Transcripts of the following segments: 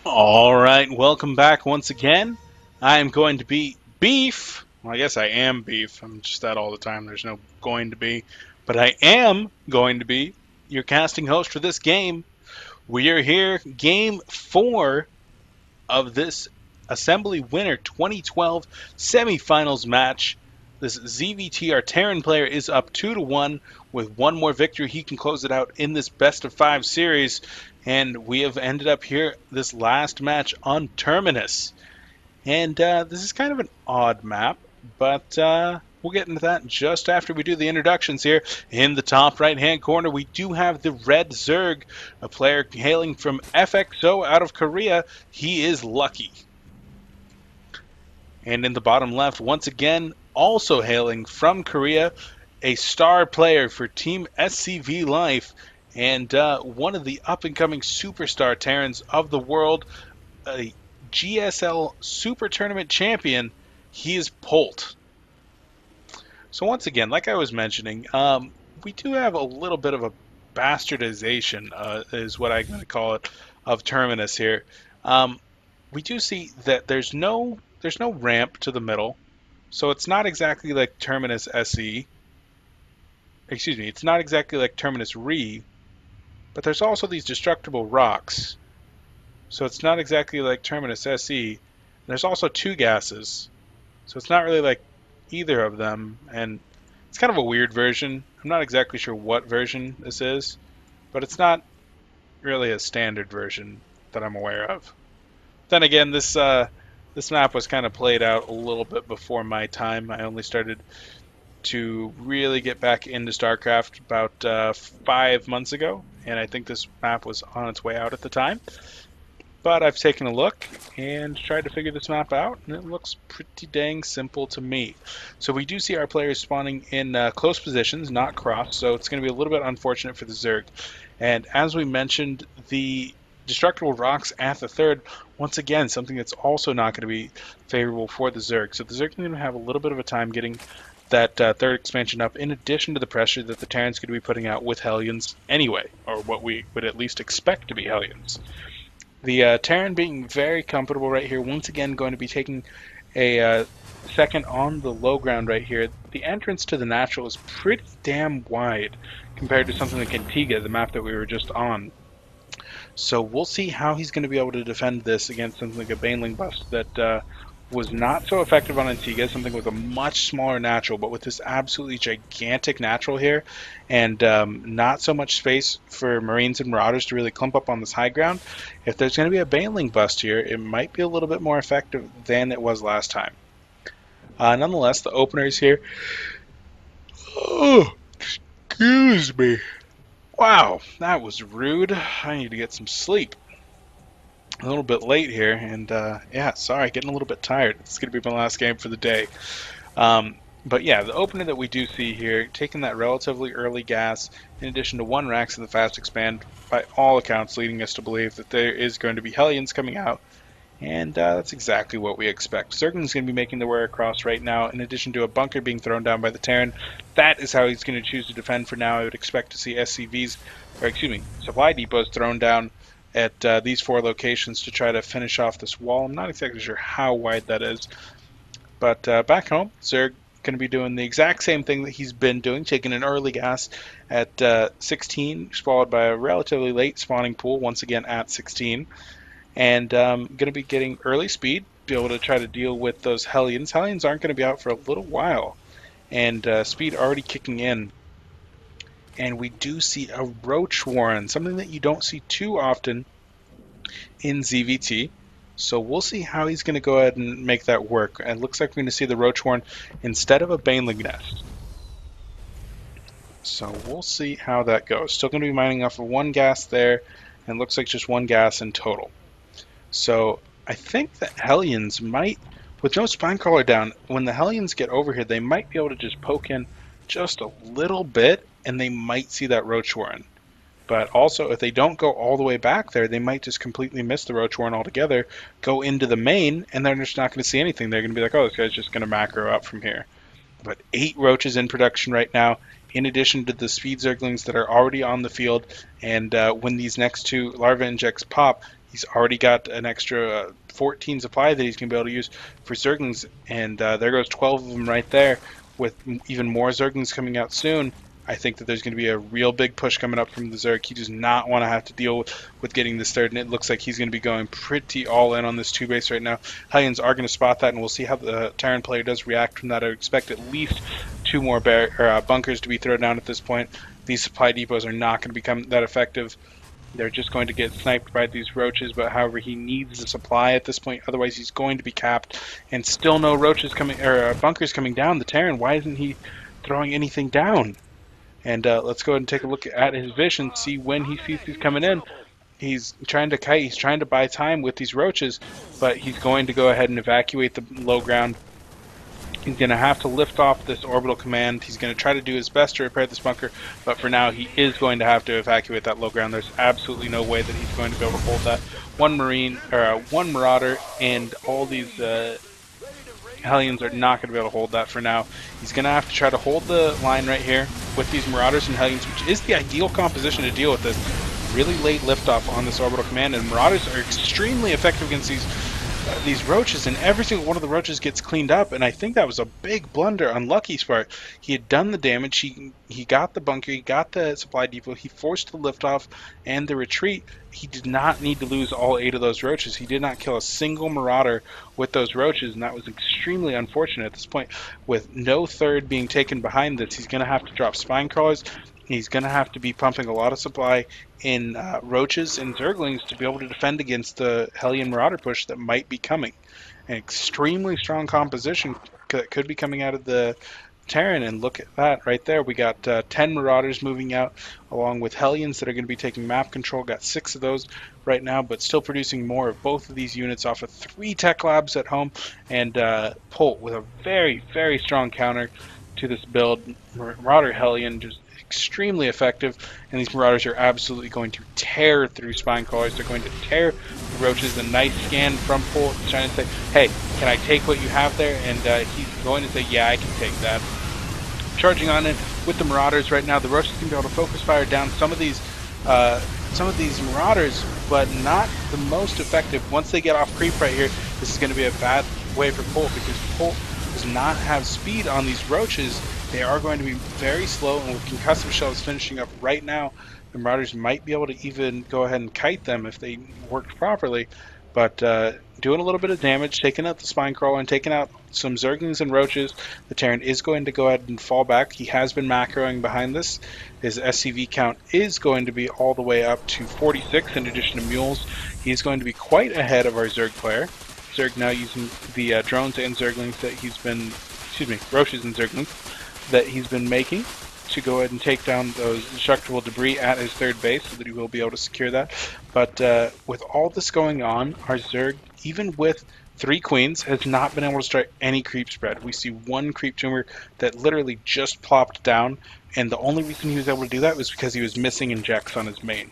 All right, welcome back once again. I am going to be Beef. Well, I guess I am Beef. I'm just that all the time. There's no going to be. But I am going to be your casting host for this game. We are here, game 4 of this Assembly Winner 2012 semifinals match. This ZVT, our Terran player, is up 2-1. With one more victory, he can close it out in this best of 5 series. And we have ended up here this last match on Terminus. And this is kind of an odd map, but we'll get into that just after we do the introductions here. In the top right-hand corner, we do have the Red Zerg, a player hailing from FXO out of Korea. He is Lucky. And in the bottom left, once again, also hailing from Korea, a star player for Team SCV Life, and one of the up-and-coming superstar Terrans of the world, a GSL Super Tournament champion. He is Polt. So once again, like I was mentioning, we do have a little bit of a bastardization, is what I'm going to call it, of Terminus here. We do see that there's no ramp to the middle, so it's not exactly like Terminus SE. Excuse me, it's not exactly like Terminus Re, but there's also these destructible rocks. So it's not exactly like Terminus SE. There's also two gases, so it's not really like either of them, and it's kind of a weird version. I'm not exactly sure what version this is, but it's not really a standard version that I'm aware of. Then again, this map was kind of played out a little bit before my time. I only started to really get back into StarCraft about 5 months ago, and I think this map was on its way out at the time. But I've taken a look and tried to figure this map out, and it looks pretty dang simple to me. So we do see our players spawning in close positions, not cross, so it's going to be a little bit unfortunate for the Zerg. And as we mentioned, the destructible rocks at the third, once again, something that's also not going to be favorable for the Zerg. So the Zerg are going to have a little bit of a time getting that third expansion up, in addition to the pressure that the Terran's going to be putting out with Hellions anyway, or what we would at least expect to be Hellions. The Terran being very comfortable right here, once again going to be taking a second on the low ground right here. The entrance to the natural is pretty damn wide compared to something like Antigua, the map that we were just on. So we'll see how he's going to be able to defend this against something like a Baneling bust that was not so effective on Antigua, something with a much smaller natural, but with this absolutely gigantic natural here, and not so much space for Marines and Marauders to really clump up on this high ground. If there's going to be a Baneling bust here, it might be a little bit more effective than it was last time. Nonetheless, the openers here. Oh, excuse me. Wow, that was rude. I need to get some sleep. A little bit late here, and yeah, sorry, getting a little bit tired. It's going to be my last game for the day. But yeah, the opener that we do see here, taking that relatively early gas, in addition to one Rax in the fast expand, by all accounts leading us to believe that there is going to be Hellions coming out, and that's exactly what we expect. Zerglin's going to be making their way across right now, in addition to a bunker being thrown down by the Terran. That is how he's going to choose to defend for now. I would expect to see SCVs, or excuse me, supply depots thrown down at these 4 locations to try to finish off this wall. I'm not exactly sure how wide that is, but back home, Zerg going to be doing the exact same thing that he's been doing, taking an early gas at 16, followed by a relatively late spawning pool, once again at 16, and going to be getting early speed, be able to try to deal with those Hellions. Hellions aren't going to be out for a little while, and speed already kicking in. And we do see a Roach Warren, something that you don't see too often in ZVT. So we'll see how he's going to go ahead and make that work. And it looks like we're going to see the Roach Warren instead of a Baneling nest. So we'll see how that goes. Still going to be mining off of 1 gas there, and looks like just 1 gas in total. So I think that Hellions might, with no spine crawler down, when the Hellions get over here, they might be able to just poke in just a little bit, and they might see that Roach Warren. But also, if they don't go all the way back there, they might just completely miss the Roach Warren altogether, go into the main, and they're just not going to see anything. They're going to be like, oh, this guy's just going to macro up from here. But 8 Roaches in production right now, in addition to the Speed Zerglings that are already on the field. And when these next 2 Larva Injects pop, He's already got an extra 14 supply that he's going to be able to use for Zerglings, and there goes 12 of them right there, with even more Zerglings coming out soon. I think that there's going to be a real big push coming up from the Zerg. He does not want to have to deal with getting this third, and it looks like he's going to be going pretty all in on this 2-base right now. Hellions are going to spot that, and we'll see how the Terran player does react from that. I would expect at least 2 more bunkers to be thrown down at this point. These supply depots are not going to become that effective. They're just going to get sniped by these roaches, but however, he needs the supply at this point. Otherwise, he's going to be capped, and still no roaches coming, or bunkers coming down. The Terran, why isn't he throwing anything down? And let's go ahead and take a look at his vision, see when he sees these coming in. He's trying to kite, he's trying to buy time with these roaches, but he's going to go ahead and evacuate the low ground. He's going to have to lift off this orbital command. He's going to try to do his best to repair this bunker, but for now he is going to have to evacuate that low ground. There's absolutely no way that he's going to be able to hold that. One Marauder, and all these Hellions are not going to be able to hold that for now. He's going to have to try to hold the line right here with these Marauders and Hellions, which is the ideal composition to deal with this really late liftoff on this orbital command. And Marauders are extremely effective against these roaches, and every single one of the roaches gets cleaned up, and I think that was a big blunder on Lucky's part. He had done the damage, he got the bunker, he got the supply depot, he forced the liftoff and the retreat. He did not need to lose all 8 of those roaches. He did not kill a single Marauder with those roaches, and that was extremely unfortunate at this point. With no third being taken behind this, he's going to have to drop spine crawlers. He's going to have to be pumping a lot of supply in roaches and Zerglings to be able to defend against the Hellion Marauder push that might be coming. An extremely strong composition that could be coming out of the Terran, and look at that right there. We got 10 Marauders moving out, along with Hellions that are going to be taking map control. Got 6 of those right now, but still producing more of both of these units off of 3 tech labs at home, and Polt with a very, very strong counter to this build. Marauder Hellion just extremely effective, and these Marauders are absolutely going to tear through spine crawlers. They're going to tear the roaches. A nice scan from Polt, trying to say, hey, can I take what you have there? And he's going to say, yeah, I can take that. Charging on it with the Marauders right now. The roaches can be able to focus fire down some of these Marauders, but not the most effective. Once they get off creep right here, this is going to be a bad way for Polt, because Polt does not have speed on these roaches. They are going to be very slow, and with concussive shells finishing up right now, the Marauders might be able to even go ahead and kite them if they worked properly. But doing a little bit of damage, taking out the spine crawler and taking out some Zerglings and roaches. The Terran is going to go ahead and fall back. He has been macroing behind this. His SCV count is going to be all the way up to 46 in addition to mules. He's going to be quite ahead of our Zerg player. Zerg now using the drones and Zerglings that he's been, roaches and Zerglings that he's been making to go ahead and take down those destructible debris at his third base, so that he will be able to secure that. But with all this going on, our Zerg, even with 3 queens, has not been able to strike any creep spread. We see 1 creep tumor that literally just plopped down, and the only reason he was able to do that was because he was missing injects on his main.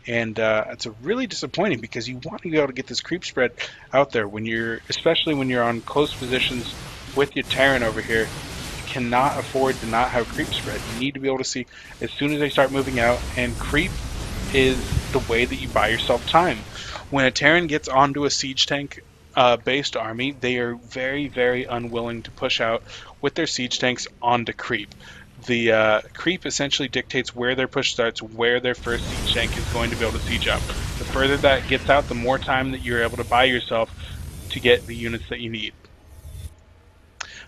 And it's really disappointing, because you want to be able to get this creep spread out there when especially when you're on close positions with your Terran over here. Cannot afford to not have creep spread. You need to be able to see as soon as they start moving out, and creep is the way that you buy yourself time. When a Terran gets onto a siege tank based army, they are very, very unwilling to push out with their siege tanks onto creep. The creep essentially dictates where their push starts, where their first siege tank is going to be able to siege up. The further that gets out, the more time that you're able to buy yourself to get the units that you need.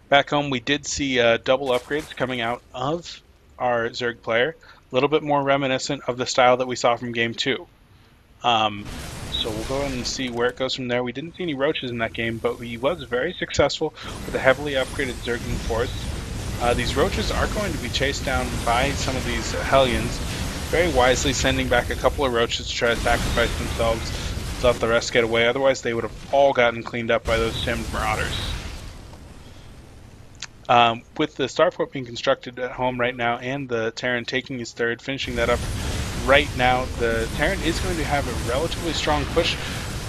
Back home, we did see double upgrades coming out of our Zerg player, a little bit more reminiscent of the style that we saw from Game 2. So we'll go ahead and see where it goes from there. We didn't see any roaches in that game, but he was very successful with a heavily upgraded Zergling force. These roaches are going to be chased down by some of these Hellions, very wisely sending back a couple of roaches to try to sacrifice themselves, let the rest get away. Otherwise, they would have all gotten cleaned up by those Timmed Marauders. With the starport being constructed at home right now, and the Terran taking his third, finishing that up right now, the Terran is going to have a relatively strong push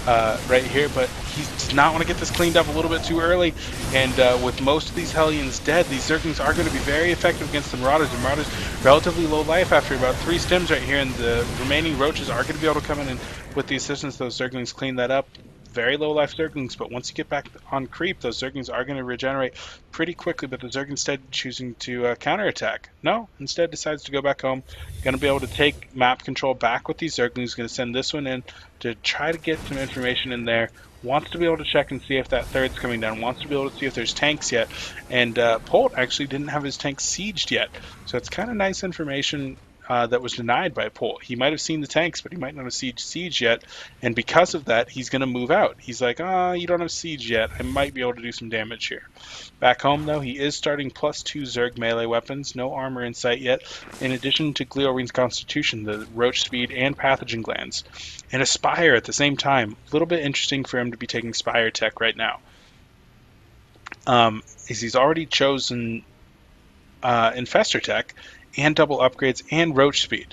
right here, but he does not want to get this cleaned up a little bit too early. And with most of these Hellions dead, these Zerglings are going to be very effective against the Marauders. The Marauders relatively low life after about 3 stims right here, and the remaining Roaches are going to be able to come in and with the assistance of those Zerglings clean that up. Very low life Zerglings, but once you get back on creep, those Zerglings are going to regenerate pretty quickly, but the Zerg instead choosing to counterattack. No, instead decides to go back home. Going to be able to take map control back with these Zerglings. Going to send this one in to try to get some information in there. Wants to be able to check and see if that third's coming down. Wants to be able to see if there's tanks yet. And Polt actually didn't have his tanks sieged yet. So it's kind of nice information that was denied by Polt. He might have seen the tanks, but he might not have siege yet. And because of that, he's going to move out. He's like, you don't have siege yet. I might be able to do some damage here. Back home, though, he is starting +2 Zerg melee weapons. No armor in sight yet. In addition to Gliorine's Constitution, the Roach Speed, and Pathogen Glands. And a Spire at the same time. A little bit interesting for him to be taking Spire tech right now. Is he's already chosen Infestor tech, and double upgrades, and Roach Speed.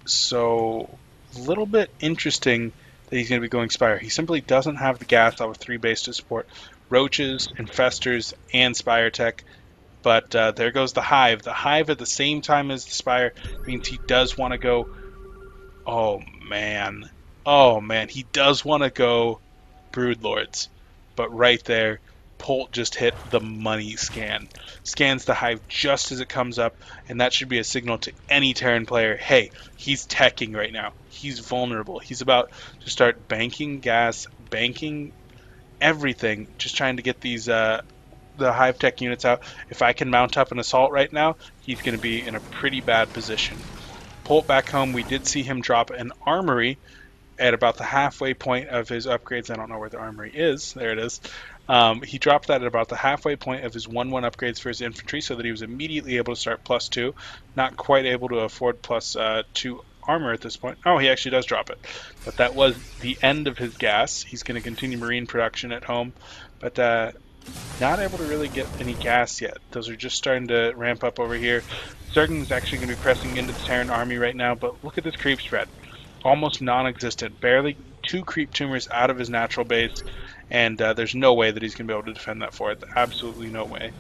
So, a little bit interesting that he's going to be going Spire. He simply doesn't have the gas out of 3 base to support Roaches, Infestors, and Spire tech. But there goes the Hive. The Hive at the same time as the Spire means he does want to go... Oh, man. Oh, man. He does want to go Broodlords. But right there, Polt just hit the money scan. Scans the Hive just as it comes up, and that should be a signal to any Terran player, hey, he's teching right now. He's vulnerable. He's about to start banking gas, banking everything, just trying to get these the Hive tech units out. If I can mount up an assault right now, he's going to be in a pretty bad position. Polt back home, we did see him drop an armory at about the halfway point of his upgrades. I don't know where the armory is. There it is. He dropped that at about the halfway point of his 1-1 upgrades for his infantry so that he was immediately able to start +2. Not quite able to afford +2 armor at this point. Oh, he actually does drop it. But that was the end of his gas. He's going to continue marine production at home. But not able to really get any gas yet. Those are just starting to ramp up over here. Zergling's actually going to be pressing into the Terran army right now. But look at this creep spread. Almost non-existent. Barely 2 creep tumors out of his natural base, and there's no way that he's going to be able to defend that for it. Absolutely no way.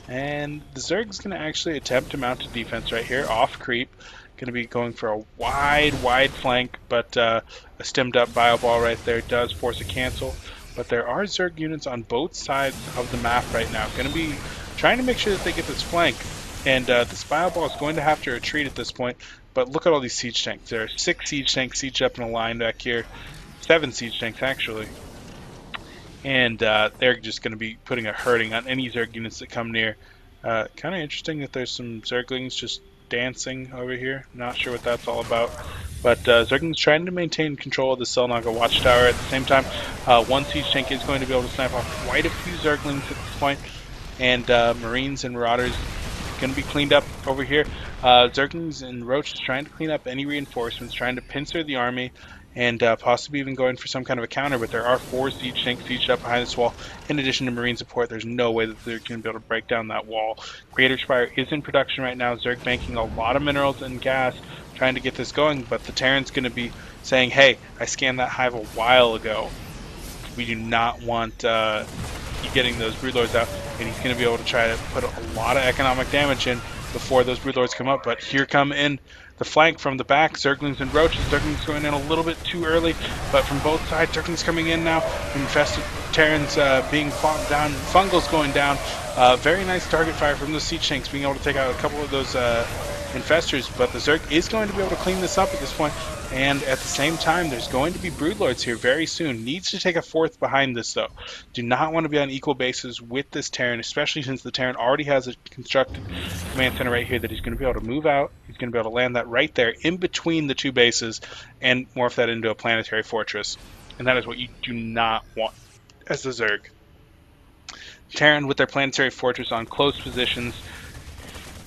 And the Zerg's going to actually attempt to mount a defense right here, off creep. Going to be going for a wide flank, but a stemmed up bio ball right there does force a cancel. But there are Zerg units on both sides of the map right now. Going to be trying to make sure that they get this flank. And this bio ball is going to have to retreat at this point. But look at all these siege tanks. There are 6 siege tanks sieged up in a line back here. 7 siege tanks, actually. And they're just going to be putting a hurting on any Zerg units that come near. Kind of interesting that there's some Zerglings just dancing over here. Not sure what that's all about. But Zergling's trying to maintain control of the Selnaga Watchtower. At the same time, 1 siege tank is going to be able to snipe off quite a few Zerglings at this point. And Marines and Marauders going to be cleaned up over here. Zerglings and Roaches trying to clean up any reinforcements, trying to pincer the army, and possibly even going for some kind of a counter, but there are 4 siege tanks sieged up behind this wall. In addition to marine support, there's no way that they're going to be able to break down that wall. Greater Spire is in production right now. Zerg banking a lot of minerals and gas, trying to get this going, but the Terran's going to be saying, hey, I scanned that hive a while ago. We do not want you getting those Broodlords out, and he's going to be able to try to put a lot of economic damage in before those Broodlords come up, but here come in the flank from the back, Zerglings and Roaches. Zerglings going in a little bit too early, but from both sides, Zerglings coming in now. Infested Terrans being fought down, Fungals going down. Very nice target fire from those siege tanks, being able to take out a couple of those infestors, but the Zerg is going to be able to clean this up at this point, and at the same time, there's going to be Broodlords here very soon. Needs to take a 4th behind this, though. Do not want to be on equal bases with this Terran, especially since the Terran already has a constructed command center right here that he's going to be able to move out. He's going to be able to land that right there in between the 2 bases and morph that into a planetary fortress. And that is what you do not want as the Zerg. Terran with their planetary fortress on close positions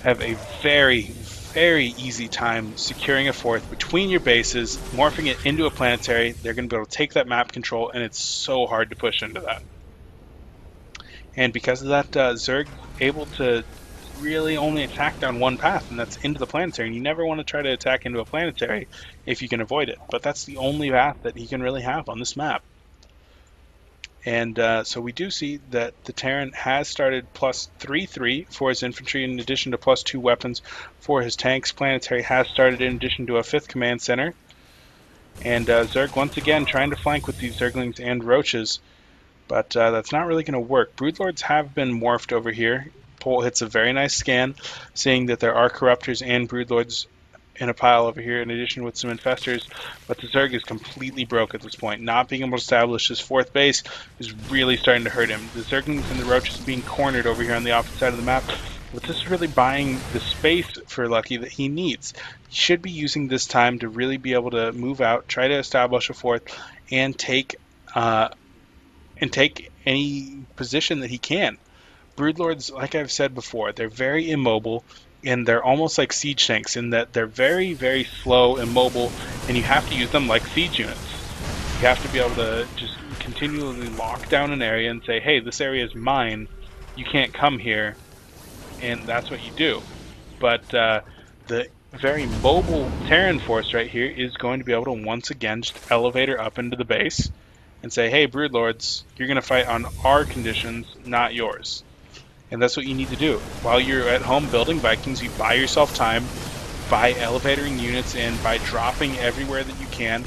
have a very easy time securing a 4th between your bases, morphing it into a planetary. They're going to be able to take that map control, and it's so hard to push into that. And because of that, Zerg able to really only attack down one path, and that's into the planetary. And you never want to try to attack into a planetary if you can avoid it. But that's the only path that he can really have on this map. And so we do see that the Terran has started plus 3/3 for his infantry in addition to plus 2 weapons for his tanks. Planetary has started in addition to a 5th command center. And Zerg once again trying to flank with these Zerglings and Roaches. But that's not really going to work. Broodlords have been morphed over here. Polt hits a very nice scan, seeing that there are Corruptors and Broodlords in a pile over here, in addition with some Infestors. But the Zerg is completely broke at this point. Not being able to establish his 4th base is really starting to hurt him. The Zerglings and the Roaches being cornered over here on the opposite side of the map. But this is really buying the space for Lucky that he needs. He should be using this time to really be able to move out, try to establish a 4th, and take any position that he can. Broodlords, like I've said before, they're very immobile, and they're almost like siege tanks in that they're very, very slow, immobile, and you have to use them like siege units. You have to be able to just continually lock down an area and say, hey, this area is mine, you can't come here, and that's what you do. But the very mobile Terran force right here is going to be able to once again just elevate her up into the base and say, hey, Broodlords, you're going to fight on our conditions, not yours. And that's what you need to do. While you're at home building Vikings, you buy yourself time by elevating units in, by dropping everywhere that you can,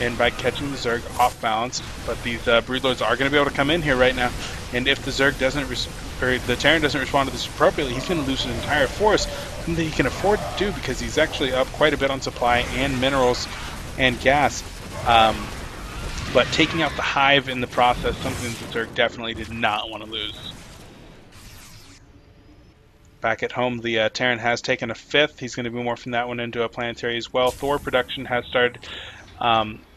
and by catching the Zerg off balance. But these Broodlords are going to be able to come in here right now, and if the Zerg doesn't, or the Terran doesn't respond to this appropriately, he's going to lose his entire force, something that he can afford to do because he's actually up quite a bit on supply and minerals and gas. But taking out the hive in the process, something that the Zerg definitely did not want to lose. Back at home, the Terran has taken a 5th. He's going to be morphing that one into a planetary as well. Thor production has started,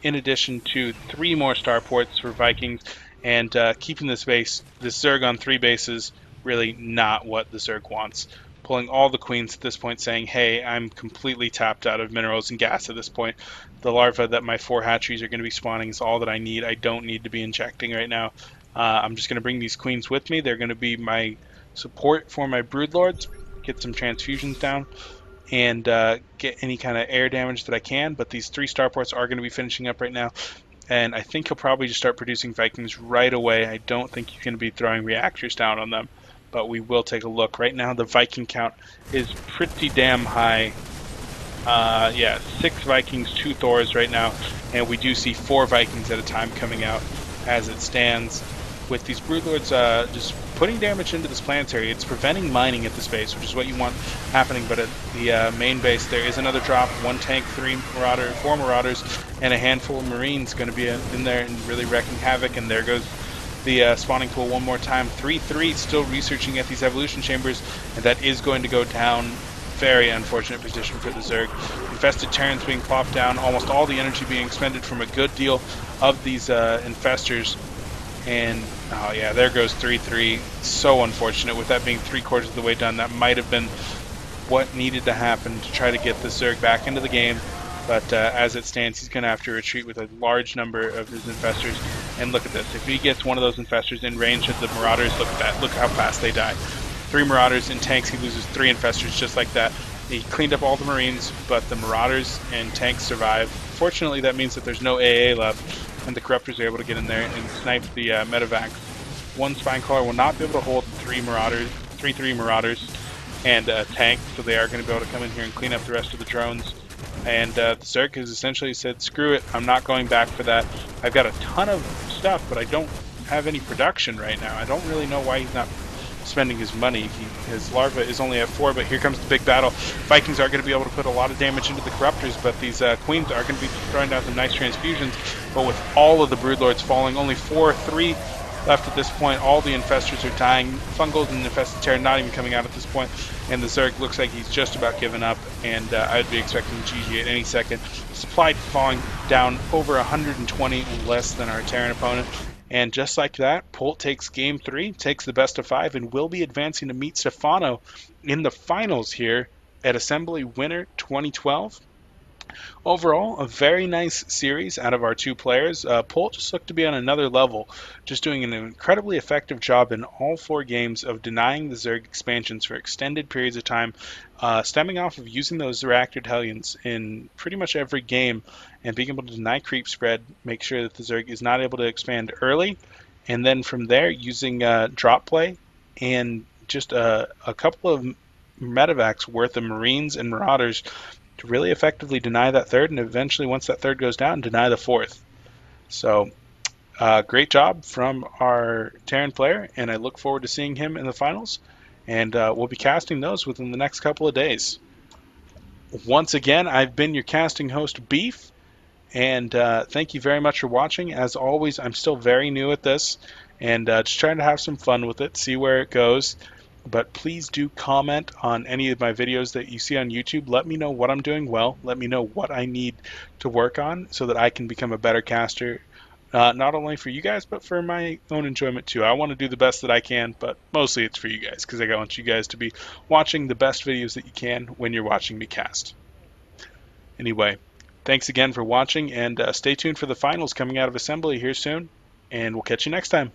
in addition to 3 more starports for Vikings, and keeping this Zerg on 3 bases, really not what the Zerg wants. Pulling all the queens at this point, saying, hey, I'm completely tapped out of minerals and gas at this point. The larvae that my 4 hatcheries are going to be spawning is all that I need. I don't need to be injecting right now. I'm just going to bring these queens with me. They're going to be my support for my Broodlords, get some transfusions down, and get any kind of air damage that I can. But these 3 starports are going to be finishing up right now, and I think he'll probably just start producing Vikings right away. I don't think he's going to be throwing reactors down on them, but we will take a look. Right now the Viking count is pretty damn high. Yeah, 6 Vikings, 2 Thors right now, and we do see 4 Vikings at a time coming out as it stands. With these Broodlords just putting damage into this planetary, it's preventing mining at this base, which is what you want happening. But at the main base, there is another drop: 1 tank, 4 Marauders, and a handful of Marines going to be in there and really wrecking havoc. And there goes the spawning pool one more time. 3/3 still researching at these evolution chambers, and that is going to go down. Very unfortunate position for the Zerg. Infested Terrans being plopped down, almost all the energy being expended from a good deal of these infestors. And oh yeah, there goes 3/3. So unfortunate. With that being 3/4 of the way done, that might have been what needed to happen to try to get the Zerg back into the game. But as it stands, he's going to have to retreat with a large number of his infestors. And look at this. If he gets one of those infestors in range of the Marauders, look at that. Look how fast they die. 3 Marauders in tanks, he loses 3 infestors just like that. He cleaned up all the Marines, but the Marauders and tanks survive. Fortunately, that means that there's no AA left, and the Corruptors are able to get in there and snipe the medevacs. 1 Spinecrawler will not be able to hold 3 Marauders and a tank, so they are going to be able to come in here and clean up the rest of the drones. And the Zerg has essentially said, screw it, I'm not going back for that. I've got a ton of stuff, but I don't have any production right now. I don't really know why he's not spending his money. His larva is only at 4, but here comes the big battle. Vikings are going to be able to put a lot of damage into the Corruptors, but these Queens are going to be throwing down some nice transfusions. But with all of the Broodlords falling, only 3 left at this point. All the infestors are dying. Fungals and infested Terran not even coming out at this point. And the Zerg looks like he's just about given up, and I'd be expecting GG at any second. Supply falling down over 120 less than our Terran opponent. And just like that, Polt takes game 3, takes the best of 5, and will be advancing to meet Stefano in the finals here at Assembly Winter 2012. Overall, a very nice series out of our two players. Polt just looked to be on another level, just doing an incredibly effective job in all four games of denying the Zerg expansions for extended periods of time, stemming off of using those reactor hellions in pretty much every game and being able to deny creep spread, make sure that the Zerg is not able to expand early, and then from there using drop play and just a couple of medevacs worth of Marines and Marauders to really effectively deny that third, and eventually, once that third goes down, deny the fourth. So, great job from our Terran player, and I look forward to seeing him in the finals. And we'll be casting those within the next couple of days. Once again, I've been your casting host, Beef, and thank you very much for watching. As always, I'm still very new at this and just trying to have some fun with it, see where it goes. But please do comment on any of my videos that you see on YouTube. Let me know what I'm doing well. Let me know what I need to work on so that I can become a better caster, not only for you guys, but for my own enjoyment too. I want to do the best that I can, but mostly it's for you guys because I want you guys to be watching the best videos that you can when you're watching me cast. Anyway, thanks again for watching, and stay tuned for the finals coming out of Assembly here soon, and we'll catch you next time.